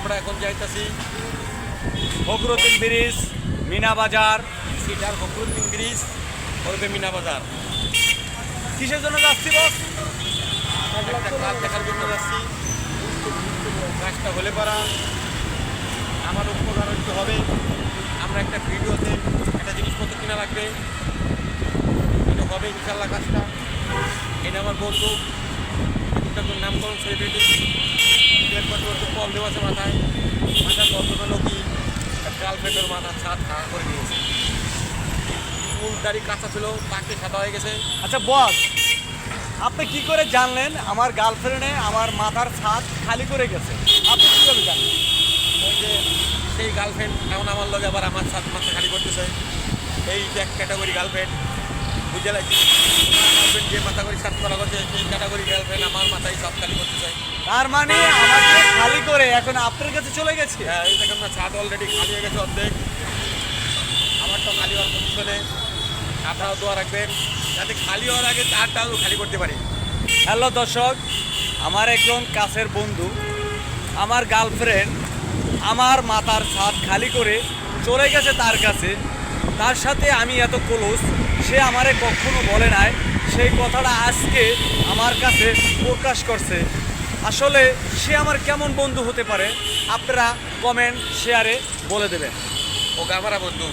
আমরা এখন যাইতেছি ফখরুদ্দিন ব্রিজ, মিনা বাজার, সিটার ফখরুদ্দিন ব্রিজ ওরফে মিনা বাজার। কিসের জন্য যাচ্ছি বস? একটা কাজ দেখার জন্য যাচ্ছি। কাজটা হলে পারা আমার উপকার একটু হবে। আমরা একটা ভিডিওতে একটা জিনিসপত্র কিনা লাগবে, এটা হবে ইনশাল্লাহ কাজটা। এটা আমার বন্ধু, একজন নামকরণ সেলিব্রিটি, প্রবলেম আছে মাথায়। মাথার প্রবলেম হলো কি, গার্লফ্রেন্ডের মাথার ছাদ খাওয়া করে দিয়েছে। চুল দাড়ি কাঁচা ছিল, তাকে সাদা হয়ে গেছে। আচ্ছা বস, আপনি কি করে জানলেন আমার গার্লফ্রেন্ডে আমার মাথার ছাদ খালি করে গেছে? আপনি কীভাবে জানলেন? ওই যে সেই গার্লফ্রেন্ড এখন আমার লগে আবার আমার ছাদ মাথা খালি করতেছে। এই যে এক ক্যাটাগরি গার্লফ্রেন্ড, বুঝে লাগছে। গার্লফ্রেন্ড যে মাথা করে ছাদ করা করছে, সেই ক্যাটাগরি গার্লফ্রেন্ড আমার মাথায় ছাদ খালি করতেছে। তার মানে আমাকে খালি করে এখন আপনার কাছে চলে গেছে? হ্যাঁ, এই দেখেন না, ছাদ অলরেডি খালি হয়ে গেছে অর্ধেক। আমার তো খালি হওয়ার পজিশনে, আপনারাও দোয়া রাখবেন যাতে খালি হওয়ার আগে চারটাও খালি করতে পারি। হ্যালো দর্শক, আমার একজন কাছের বন্ধু, আমার গার্লফ্রেন্ড আমার মাথার ছাদ খালি করে চলে গেছে তার কাছে। তার সাথে আমি এত ক্লোজ, সে আমারে কখনো বলে নাই। সেই কথাটা আজকে আমার কাছে প্রকাশ করছে। আসলে সে আমার কেমন বন্ধু হতে পারে, আপনারা কমেন্ট শেয়ারে বলে দেবেন। ওকে আমার বন্ধু।